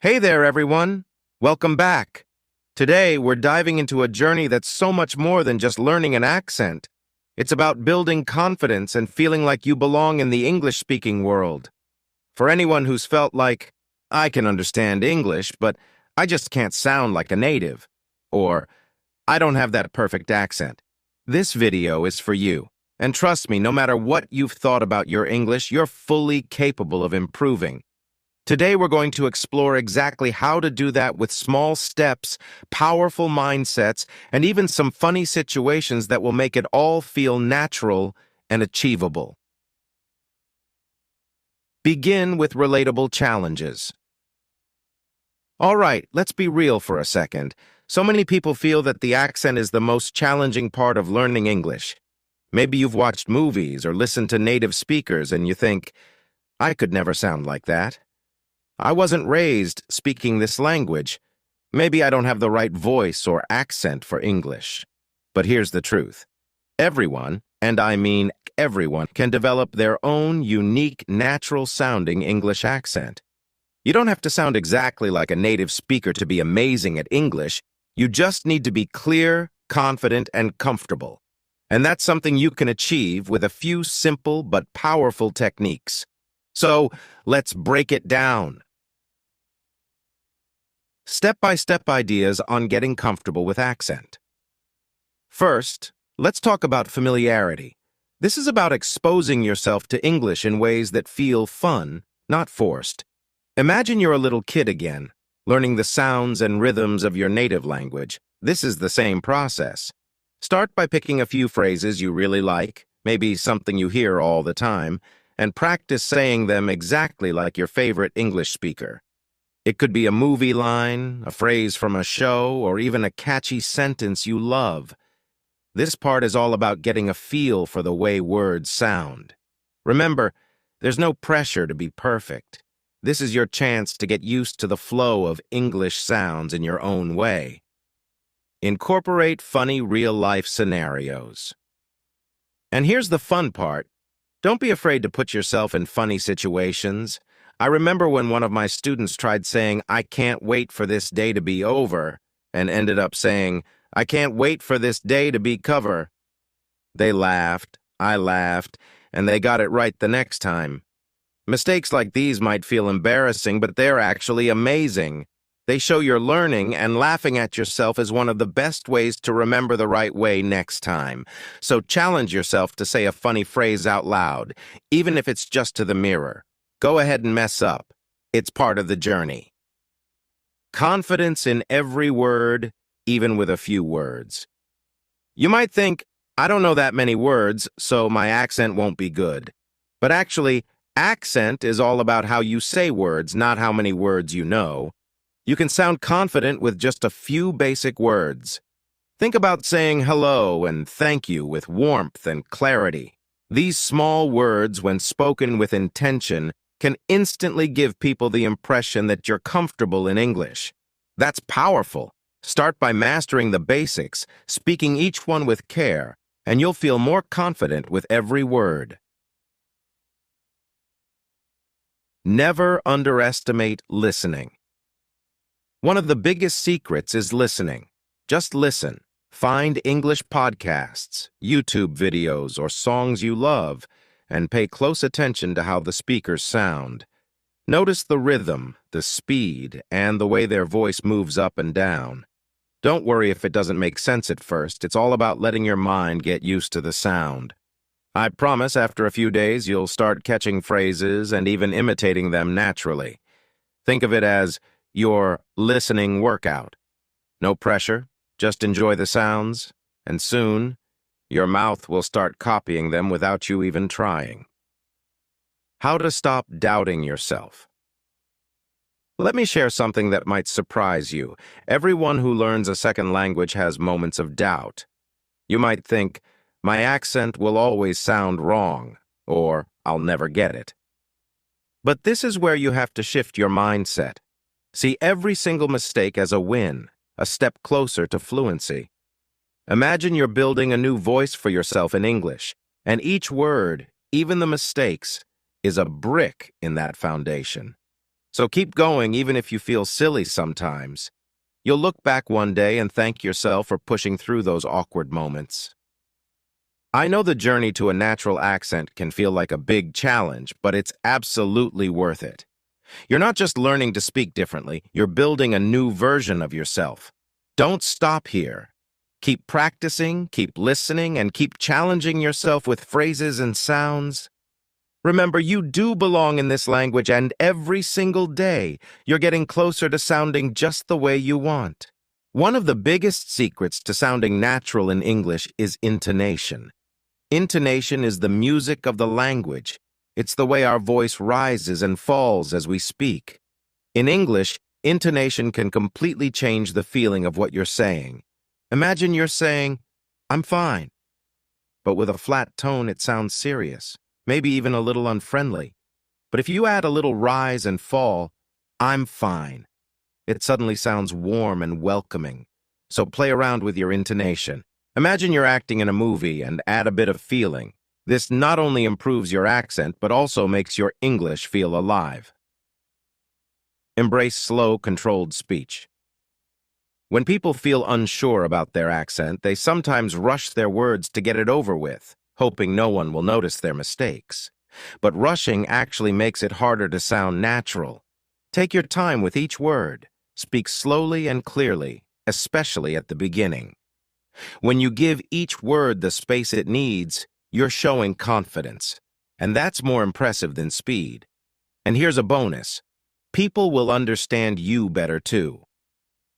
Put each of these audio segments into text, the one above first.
Hey there, everyone. Welcome back. Today, we're diving into a journey that's so much more than just learning an accent. It's about building confidence and feeling like you belong in the English-speaking world. For anyone who's felt like, I can understand English, but I just can't sound like a native, or I don't have that perfect accent, this video is for you. And trust me, no matter what you've thought about your English, you're fully capable of improving. Today, we're going to explore exactly how to do that with small steps, powerful mindsets, and even some funny situations that will make it all feel natural and achievable. Begin with relatable challenges. All right, let's be real for a second. So many people feel that the accent is the most challenging part of learning English. Maybe you've watched movies or listened to native speakers and you think, I could never sound like that. I wasn't raised speaking this language. Maybe I don't have the right voice or accent for English. But here's the truth. Everyone, and I mean everyone, can develop their own unique, natural-sounding English accent. You don't have to sound exactly like a native speaker to be amazing at English. You just need to be clear, confident, and comfortable. And that's something you can achieve with a few simple but powerful techniques. So, let's break it down. Step-by-step ideas on getting comfortable with accent. First, let's talk about familiarity. This is about exposing yourself to English in ways that feel fun, not forced. Imagine you're a little kid again, learning the sounds and rhythms of your native language. This is the same process. Start by picking a few phrases you really like, maybe something you hear all the time, and practice saying them exactly like your favorite English speaker. It could be a movie line, a phrase from a show, or even a catchy sentence you love. This part is all about getting a feel for the way words sound. Remember, there's no pressure to be perfect. This is your chance to get used to the flow of English sounds in your own way. Incorporate funny real-life scenarios. And here's the fun part. Don't be afraid to put yourself in funny situations. I remember when one of my students tried saying, I can't wait for this day to be over, and ended up saying, I can't wait for this day to be cover. They laughed, I laughed, and they got it right the next time. Mistakes like these might feel embarrassing, but they're actually amazing. They show you're learning, and laughing at yourself is one of the best ways to remember the right way next time. So challenge yourself to say a funny phrase out loud, even if it's just to the mirror. Go ahead and mess up. It's part of the journey. Confidence in every word, even with a few words. You might think, I don't know that many words, so my accent won't be good. But actually, accent is all about how you say words, not how many words you know. You can sound confident with just a few basic words. Think about saying hello and thank you with warmth and clarity. These small words, when spoken with intention, can instantly give people the impression that you're comfortable in English. That's powerful. Start by mastering the basics, speaking each one with care, and you'll feel more confident with every word. Never underestimate listening. One of the biggest secrets is listening. Just listen. Find English podcasts, YouTube videos, or songs you love, and pay close attention to how the speakers sound. Notice the rhythm, the speed, and the way their voice moves up and down. Don't worry if it doesn't make sense at first. It's all about letting your mind get used to the sound. I promise after a few days you'll start catching phrases and even imitating them naturally. Think of it as your listening workout. No pressure, just enjoy the sounds, and soon, your mouth will start copying them without you even trying. How to stop doubting yourself. Let me share something that might surprise you. Everyone who learns a second language has moments of doubt. You might think, my accent will always sound wrong, or I'll never get it. But this is where you have to shift your mindset. See every single mistake as a win, a step closer to fluency. Imagine you're building a new voice for yourself in English, and each word, even the mistakes, is a brick in that foundation. So keep going even if you feel silly sometimes. You'll look back one day and thank yourself for pushing through those awkward moments. I know the journey to a natural accent can feel like a big challenge, but it's absolutely worth it. You're not just learning to speak differently, you're building a new version of yourself. Don't stop here. Keep practicing, keep listening, and keep challenging yourself with phrases and sounds. Remember, you do belong in this language, and every single day, you're getting closer to sounding just the way you want. One of the biggest secrets to sounding natural in English is intonation. Intonation is the music of the language. It's the way our voice rises and falls as we speak. In English, intonation can completely change the feeling of what you're saying. Imagine you're saying, "I'm fine." But with a flat tone, it sounds serious, maybe even a little unfriendly. But if you add a little rise and fall, "I'm fine," it suddenly sounds warm and welcoming. So play around with your intonation. Imagine you're acting in a movie and add a bit of feeling. This not only improves your accent, but also makes your English feel alive. Embrace slow, controlled speech. When people feel unsure about their accent, they sometimes rush their words to get it over with, hoping no one will notice their mistakes. But rushing actually makes it harder to sound natural. Take your time with each word. Speak slowly and clearly, especially at the beginning. When you give each word the space it needs, you're showing confidence. And that's more impressive than speed. And here's a bonus. People will understand you better too.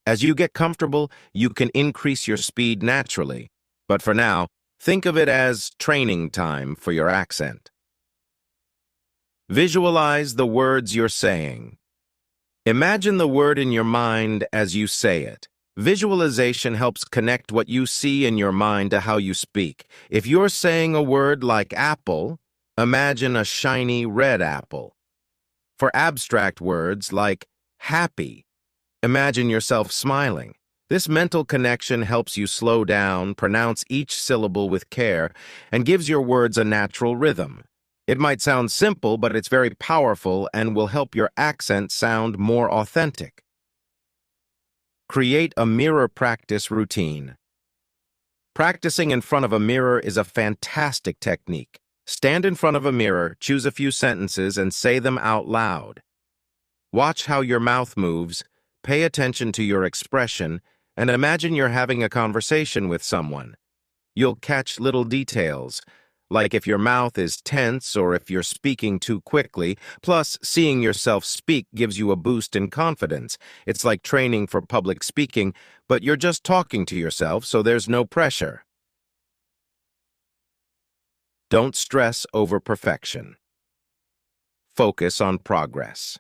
As you get comfortable, you can increase your speed naturally. But for now, think of it as training time for your accent. Visualize the words you're saying. Imagine the word in your mind as you say it. Visualization helps connect what you see in your mind to how you speak. If you're saying a word like apple, imagine a shiny red apple. For abstract words like happy, imagine yourself smiling. This mental connection helps you slow down, pronounce each syllable with care, and gives your words a natural rhythm. It might sound simple, but it's very powerful and will help your accent sound more authentic. Create a mirror practice routine. Practicing in front of a mirror is a fantastic technique. Stand in front of a mirror, choose a few sentences, and say them out loud. Watch how your mouth moves, pay attention to your expression, and imagine you're having a conversation with someone. You'll catch little details, like if your mouth is tense or if you're speaking too quickly. Plus, seeing yourself speak gives you a boost in confidence. It's like training for public speaking, but you're just talking to yourself, so there's no pressure. Don't stress over perfection. Focus on progress.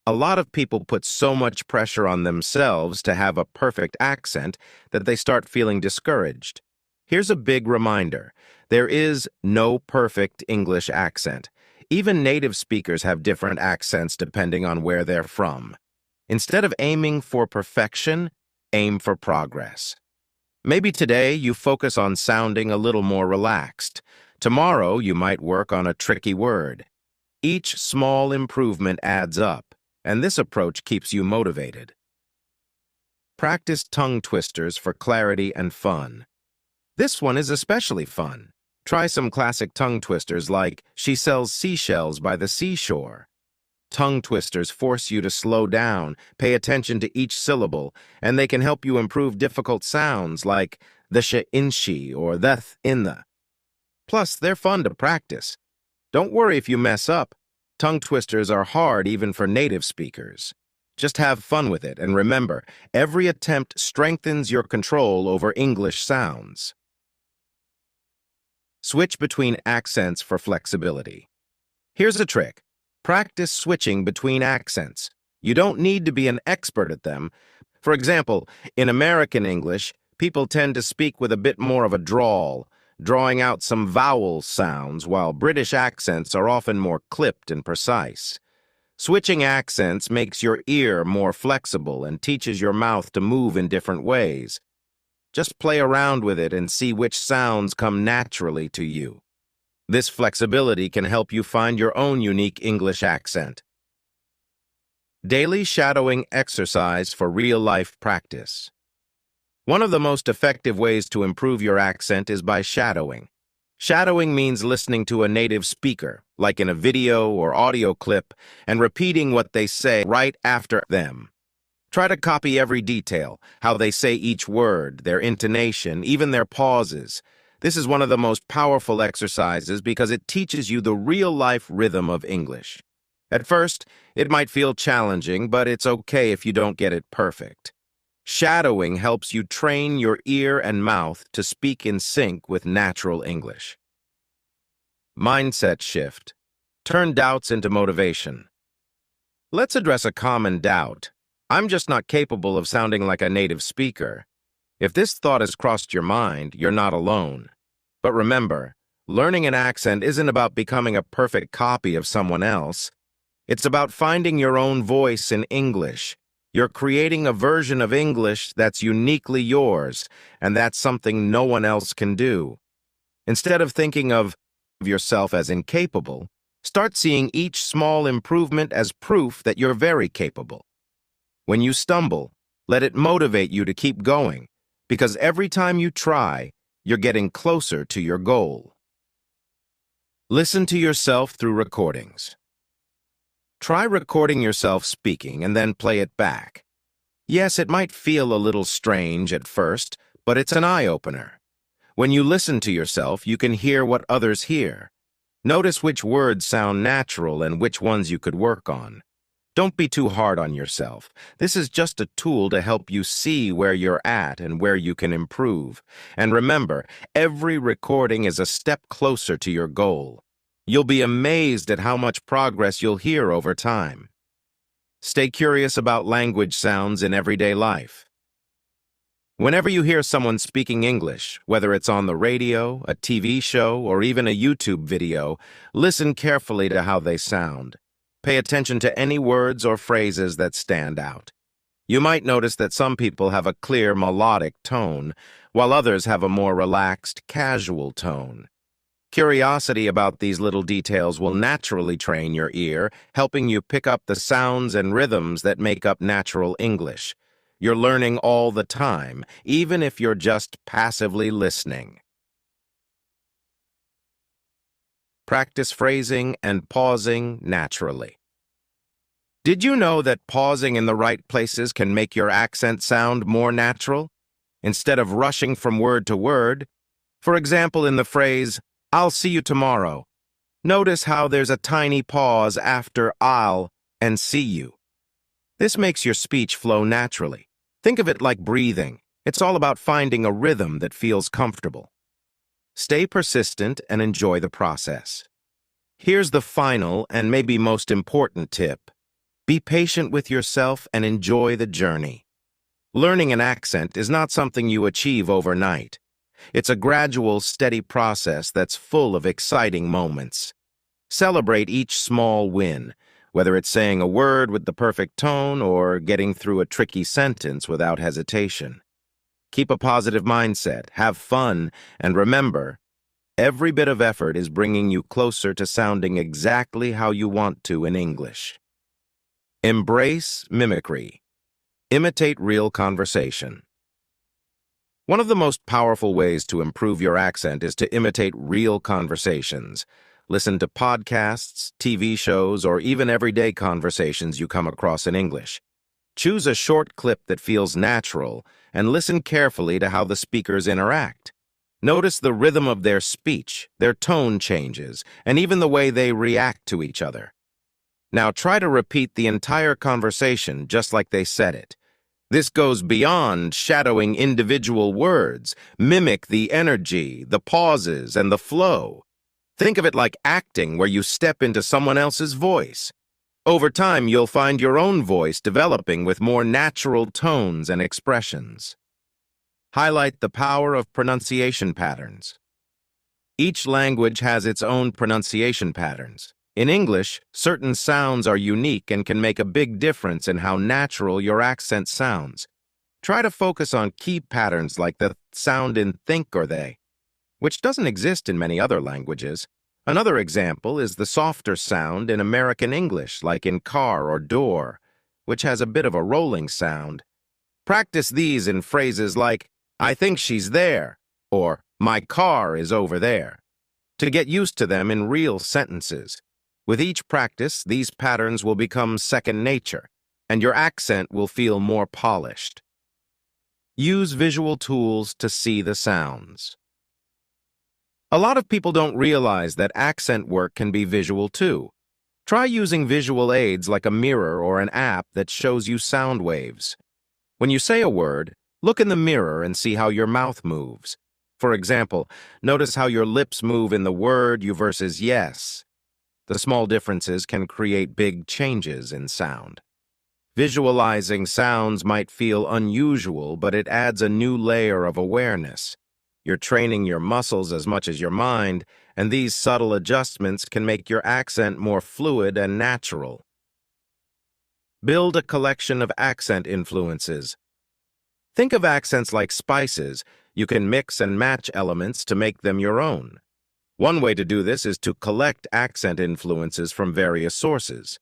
A lot of people put so much pressure on themselves to have a perfect accent that they start feeling discouraged. Here's a big reminder. There is no perfect English accent. Even native speakers have different accents depending on where they're from. Instead of aiming for perfection, aim for progress. Maybe today you focus on sounding a little more relaxed. Tomorrow you might work on a tricky word. Each small improvement adds up, and this approach keeps you motivated. Practice tongue twisters for clarity and fun. This one is especially fun. Try some classic tongue twisters like "She sells seashells by the seashore." Tongue twisters force you to slow down, pay attention to each syllable, and they can help you improve difficult sounds like the sh in she or the th in the. Plus, they're fun to practice. Don't worry if you mess up. Tongue twisters are hard even for native speakers. Just have fun with it, and remember, every attempt strengthens your control over English sounds. Switch between accents for flexibility. Here's a trick. Practice switching between accents. You don't need to be an expert at them. For example, in American English, people tend to speak with a bit more of a drawl, drawing out some vowel sounds, while British accents are often more clipped and precise. Switching accents makes your ear more flexible and teaches your mouth to move in different ways. Just play around with it and see which sounds come naturally to you. This flexibility can help you find your own unique English accent. Daily shadowing exercise for real-life practice. One of the most effective ways to improve your accent is by shadowing. Shadowing means listening to a native speaker, like in a video or audio clip, and repeating what they say right after them. Try to copy every detail, how they say each word, their intonation, even their pauses. This is one of the most powerful exercises because it teaches you the real-life rhythm of English. At first, it might feel challenging, but it's okay if you don't get it perfect. Shadowing helps you train your ear and mouth to speak in sync with natural English. Mindset shift. Turn doubts into motivation. Let's address a common doubt. I'm just not capable of sounding like a native speaker. If this thought has crossed your mind, you're not alone. But remember, learning an accent isn't about becoming a perfect copy of someone else. It's about finding your own voice in English. You're creating a version of English that's uniquely yours, and that's something no one else can do. Instead of thinking of yourself as incapable, start seeing each small improvement as proof that you're very capable. When you stumble, let it motivate you to keep going, because every time you try, you're getting closer to your goal. Listen to yourself through recordings. Try recording yourself speaking and then play it back. Yes, it might feel a little strange at first, but it's an eye-opener. When you listen to yourself, you can hear what others hear. Notice which words sound natural and which ones you could work on. Don't be too hard on yourself. This is just a tool to help you see where you're at and where you can improve. And remember, every recording is a step closer to your goal. You'll be amazed at how much progress you'll hear over time. Stay curious about language sounds in everyday life. Whenever you hear someone speaking English, whether it's on the radio, a TV show, or even a YouTube video, listen carefully to how they sound. Pay attention to any words or phrases that stand out. You might notice that some people have a clear melodic tone, while others have a more relaxed, casual tone. Curiosity about these little details will naturally train your ear, helping you pick up the sounds and rhythms that make up natural English. You're learning all the time, even if you're just passively listening. Practice phrasing and pausing naturally. Did you know that pausing in the right places can make your accent sound more natural? Instead of rushing from word to word, for example, in the phrase, "I'll see you tomorrow," notice how there's a tiny pause after "I'll" and "see you." This makes your speech flow naturally. Think of it like breathing. It's all about finding a rhythm that feels comfortable. Stay persistent and enjoy the process. Here's the final and maybe most important tip. Be patient with yourself and enjoy the journey. Learning an accent is not something you achieve overnight. It's a gradual, steady process that's full of exciting moments. Celebrate each small win, whether it's saying a word with the perfect tone or getting through a tricky sentence without hesitation. Keep a positive mindset, have fun, and remember, every bit of effort is bringing you closer to sounding exactly how you want to in English. Embrace mimicry. Imitate real conversation. One of the most powerful ways to improve your accent is to imitate real conversations. Listen to podcasts, TV shows, or even everyday conversations you come across in English. Choose a short clip that feels natural and listen carefully to how the speakers interact. Notice the rhythm of their speech, their tone changes, and even the way they react to each other. Now try to repeat the entire conversation just like they said it. This goes beyond shadowing individual words. Mimic the energy, the pauses, and the flow. Think of it like acting where you step into someone else's voice. Over time, you'll find your own voice developing with more natural tones and expressions. Highlight the power of pronunciation patterns. Each language has its own pronunciation patterns. In English, certain sounds are unique and can make a big difference in how natural your accent sounds. Try to focus on key patterns like the sound in think or they, which doesn't exist in many other languages. Another example is the softer sound in American English, like in car or door, which has a bit of a rolling sound. Practice these in phrases like, I think she's there, or my car is over there, to get used to them in real sentences. With each practice, these patterns will become second nature, and your accent will feel more polished. Use visual tools to see the sounds. A lot of people don't realize that accent work can be visual too. Try using visual aids like a mirror or an app that shows you sound waves. When you say a word, look in the mirror and see how your mouth moves. For example, notice how your lips move in the word you versus yes. The small differences can create big changes in sound. Visualizing sounds might feel unusual, but it adds a new layer of awareness. You're training your muscles as much as your mind, and these subtle adjustments can make your accent more fluid and natural. Build a collection of accent influences. Think of accents like spices. You can mix and match elements to make them your own. One way to do this is to collect accent influences from various sources.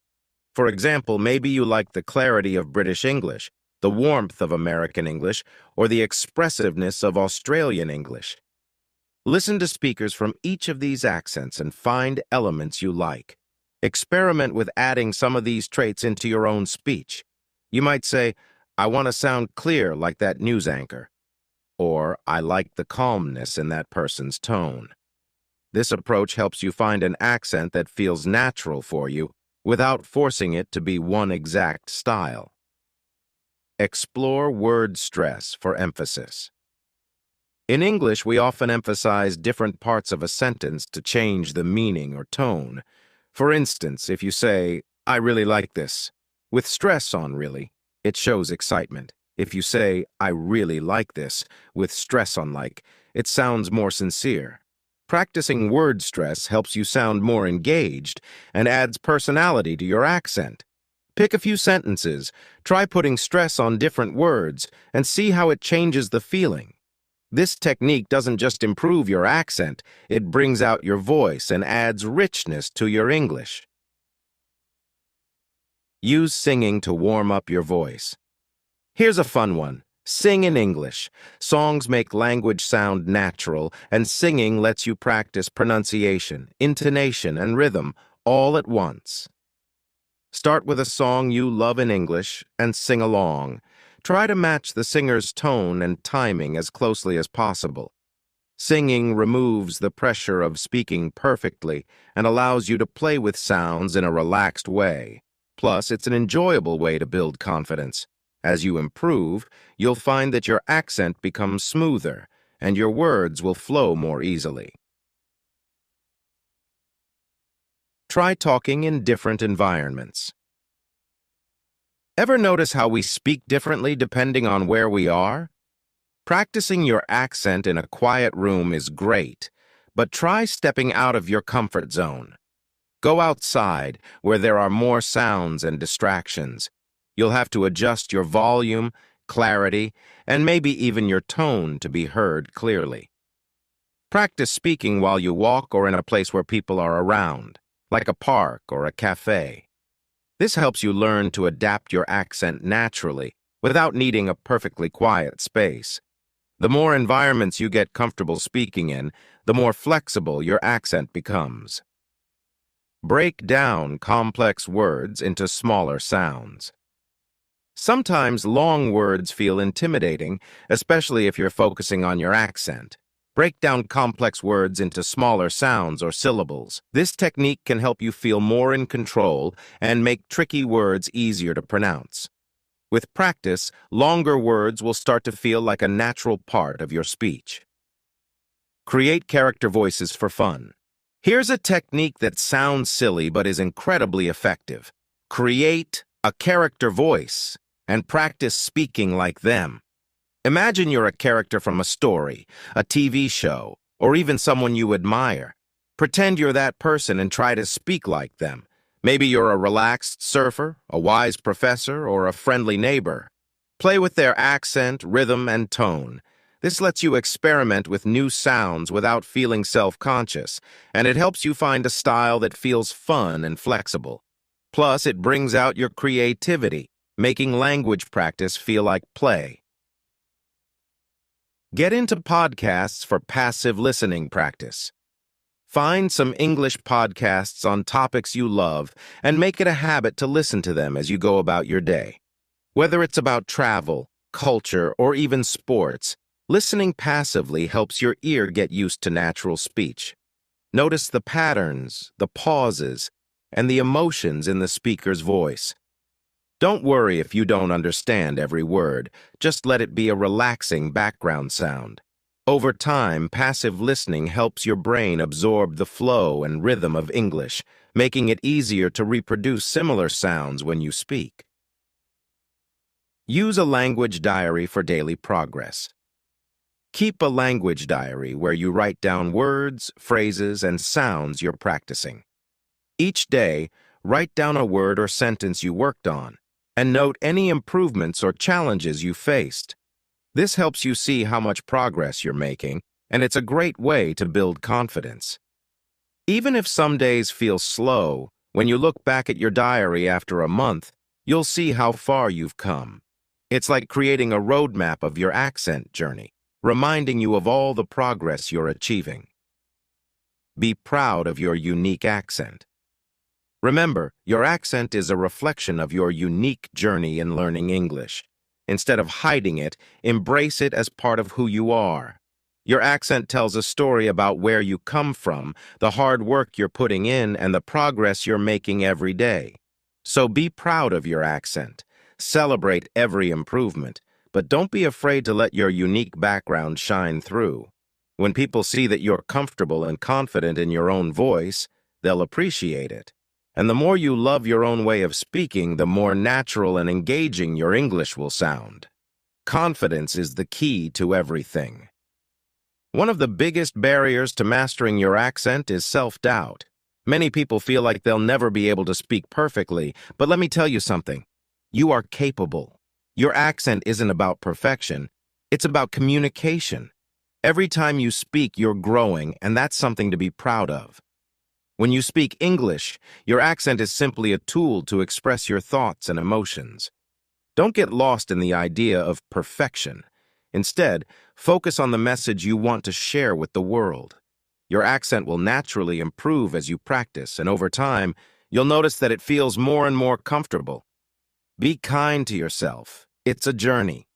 For example, maybe you like the clarity of British English, the warmth of American English, or the expressiveness of Australian English. Listen to speakers from each of these accents and find elements you like. Experiment with adding some of these traits into your own speech. You might say, I want to sound clear like that news anchor, or I like the calmness in that person's tone. This approach helps you find an accent that feels natural for you without forcing it to be one exact style. Explore word stress for emphasis. In English, we often emphasize different parts of a sentence to change the meaning or tone. For instance, if you say, I really like this, with stress on really, it shows excitement. If you say, I really like this, with stress on like, it sounds more sincere. Practicing word stress helps you sound more engaged and adds personality to your accent. Pick a few sentences, try putting stress on different words, and see how it changes the feeling. This technique doesn't just improve your accent, it brings out your voice and adds richness to your English. Use singing to warm up your voice. Here's a fun one. Sing in English. Songs make language sound natural, and singing lets you practice pronunciation, intonation, and rhythm all at once. Start with a song you love in English and sing along. Try to match the singer's tone and timing as closely as possible. Singing removes the pressure of speaking perfectly and allows you to play with sounds in a relaxed way. Plus, it's an enjoyable way to build confidence. As you improve, you'll find that your accent becomes smoother and your words will flow more easily. Try talking in different environments. Ever notice how we speak differently depending on where we are? Practicing your accent in a quiet room is great, but try stepping out of your comfort zone. Go outside where there are more sounds and distractions. You'll have to adjust your volume, clarity, and maybe even your tone to be heard clearly. Practice speaking while you walk or in a place where people are around, like a park or a cafe. This helps you learn to adapt your accent naturally without needing a perfectly quiet space. The more environments you get comfortable speaking in, the more flexible your accent becomes. Break down complex words into smaller sounds. Sometimes long words feel intimidating, especially if you're focusing on your accent. Break down complex words into smaller sounds or syllables. This technique can help you feel more in control and make tricky words easier to pronounce. With practice, longer words will start to feel like a natural part of your speech. Create character voices for fun. Here's a technique that sounds silly but is incredibly effective. Create a character voice and practice speaking like them. Imagine you're a character from a story, a TV show, or even someone you admire. Pretend you're that person and try to speak like them. Maybe you're a relaxed surfer, a wise professor, or a friendly neighbor. Play with their accent, rhythm, and tone. This lets you experiment with new sounds without feeling self-conscious, and it helps you find a style that feels fun and flexible. Plus, it brings out your creativity. making language practice feel like play. Get into podcasts for passive listening practice. Find some English podcasts on topics you love and make it a habit to listen to them as you go about your day. Whether it's about travel, culture, or even sports, listening passively helps your ear get used to natural speech. Notice the patterns, the pauses, and the emotions in the speaker's voice. Don't worry if you don't understand every word, just let it be a relaxing background sound. Over time, passive listening helps your brain absorb the flow and rhythm of English, making it easier to reproduce similar sounds when you speak. Use a language diary for daily progress. Keep a language diary where you write down words, phrases, and sounds you're practicing. Each day, write down a word or sentence you worked on, and note any improvements or challenges you faced. This helps you see how much progress you're making, and it's a great way to build confidence. Even if some days feel slow, when you look back at your diary after a month, you'll see how far you've come. It's like creating a roadmap of your accent journey, reminding you of all the progress you're achieving. Be proud of your unique accent. Remember, your accent is a reflection of your unique journey in learning English. Instead of hiding it, embrace it as part of who you are. Your accent tells a story about where you come from, the hard work you're putting in, and the progress you're making every day. So be proud of your accent. Celebrate every improvement, but don't be afraid to let your unique background shine through. When people see that you're comfortable and confident in your own voice, they'll appreciate it. And the more you love your own way of speaking, the more natural and engaging your English will sound. Confidence is the key to everything. One of the biggest barriers to mastering your accent is self-doubt. Many people feel like they'll never be able to speak perfectly, but let me tell you something. You are capable. Your accent isn't about perfection. It's about communication. Every time you speak, you're growing, and that's something to be proud of. When you speak English, your accent is simply a tool to express your thoughts and emotions. Don't get lost in the idea of perfection. Instead, focus on the message you want to share with the world. Your accent will naturally improve as you practice, and over time, you'll notice that it feels more and more comfortable. Be kind to yourself. It's a journey.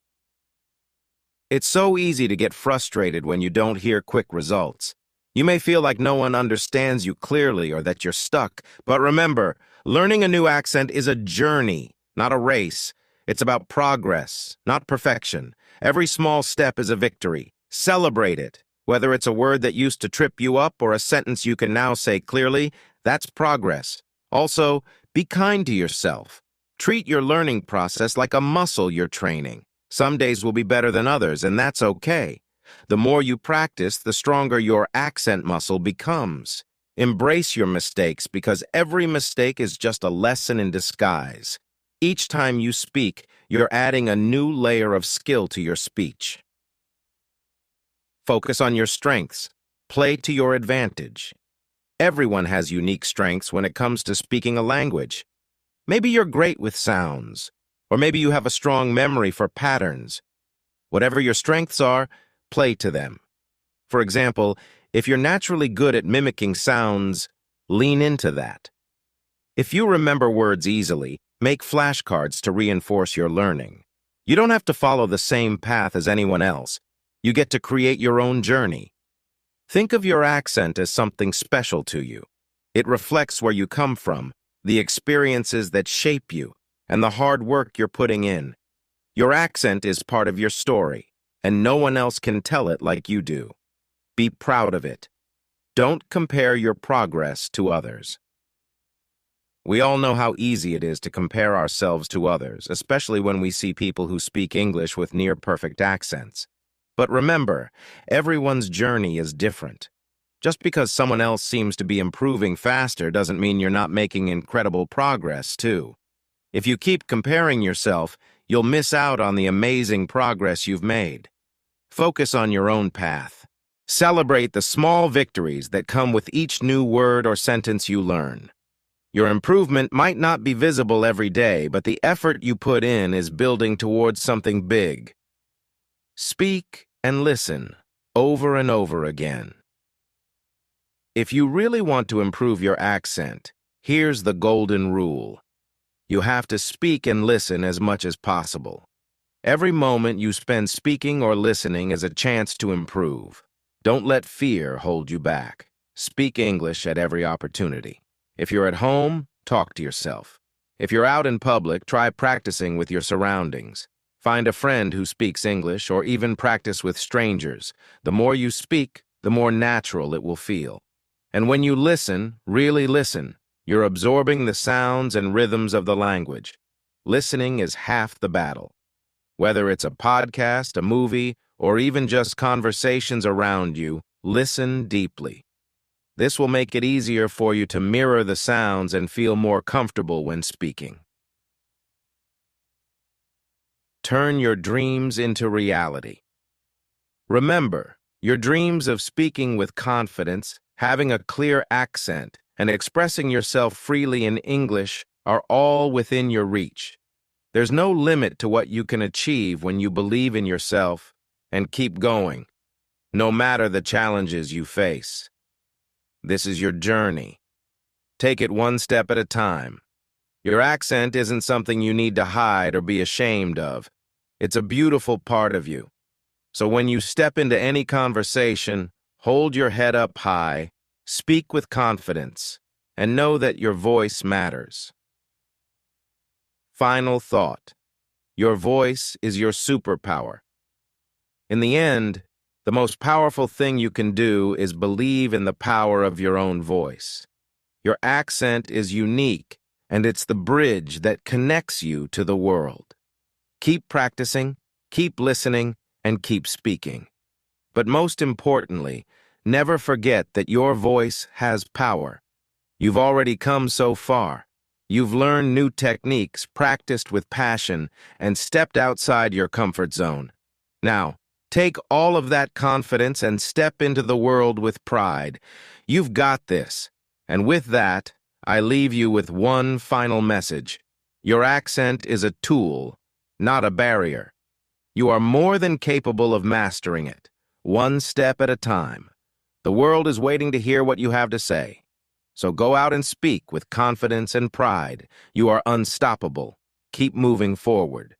It's so easy to get frustrated when you don't hear quick results. You may feel like no one understands you clearly or that you're stuck, but remember, learning a new accent is a journey, not a race. It's about progress, not perfection. Every small step is a victory. Celebrate it. Whether it's a word that used to trip you up or a sentence you can now say clearly, that's progress. Also, be kind to yourself. Treat your learning process like a muscle you're training. Some days will be better than others, and that's okay. The more you practice, the stronger your accent muscle becomes. Embrace your mistakes because every mistake is just a lesson in disguise. Each time you speak, you're adding a new layer of skill to your speech. Focus on your strengths. Play to your advantage. Everyone has unique strengths when it comes to speaking a language. Maybe you're great with sounds, or maybe you have a strong memory for patterns. Whatever your strengths are, play to them. For example, if you're naturally good at mimicking sounds, lean into that. If you remember words easily, make flashcards to reinforce your learning. You don't have to follow the same path as anyone else. You get to create your own journey. Think of your accent as something special to you. It reflects where you come from, the experiences that shape you, and the hard work you're putting in. Your accent is part of your story, and no one else can tell it like you do. Be proud of it. Don't compare your progress to others. We all know how easy it is to compare ourselves to others, especially when we see people who speak English with near-perfect accents. But remember, everyone's journey is different. Just because someone else seems to be improving faster doesn't mean you're not making incredible progress, too. If you keep comparing yourself, you'll miss out on the amazing progress you've made. Focus on your own path. Celebrate the small victories that come with each new word or sentence you learn. Your improvement might not be visible every day, but the effort you put in is building towards something big. Speak and listen over and over again. If you really want to improve your accent, here's the golden rule. You have to speak and listen as much as possible. Every moment you spend speaking or listening is a chance to improve. Don't let fear hold you back. Speak English at every opportunity. If you're at home, talk to yourself. If you're out in public, try practicing with your surroundings. Find a friend who speaks English or even practice with strangers. The more you speak, the more natural it will feel. And when you listen, really listen, you're absorbing the sounds and rhythms of the language. Listening is half the battle. Whether it's a podcast, a movie, or even just conversations around you, listen deeply. This will make it easier for you to mirror the sounds and feel more comfortable when speaking. Turn your dreams into reality. Remember, your dreams of speaking with confidence, having a clear accent, and expressing yourself freely in English are all within your reach. There's no limit to what you can achieve when you believe in yourself and keep going, no matter the challenges you face. This is your journey. Take it one step at a time. Your accent isn't something you need to hide or be ashamed of. It's a beautiful part of you. So when you step into any conversation, hold your head up high, speak with confidence, and know that your voice matters. Final thought. Your voice is your superpower. In the end, the most powerful thing you can do is believe in the power of your own voice. Your accent is unique, and it's the bridge that connects you to the world. Keep practicing, keep listening, and keep speaking. But most importantly, never forget that your voice has power. You've already come so far. You've learned new techniques, practiced with passion, and stepped outside your comfort zone. Now, take all of that confidence and step into the world with pride. You've got this. And with that, I leave you with one final message. Your accent is a tool, not a barrier. You are more than capable of mastering it, one step at a time. The world is waiting to hear what you have to say. So go out and speak with confidence and pride. You are unstoppable. Keep moving forward.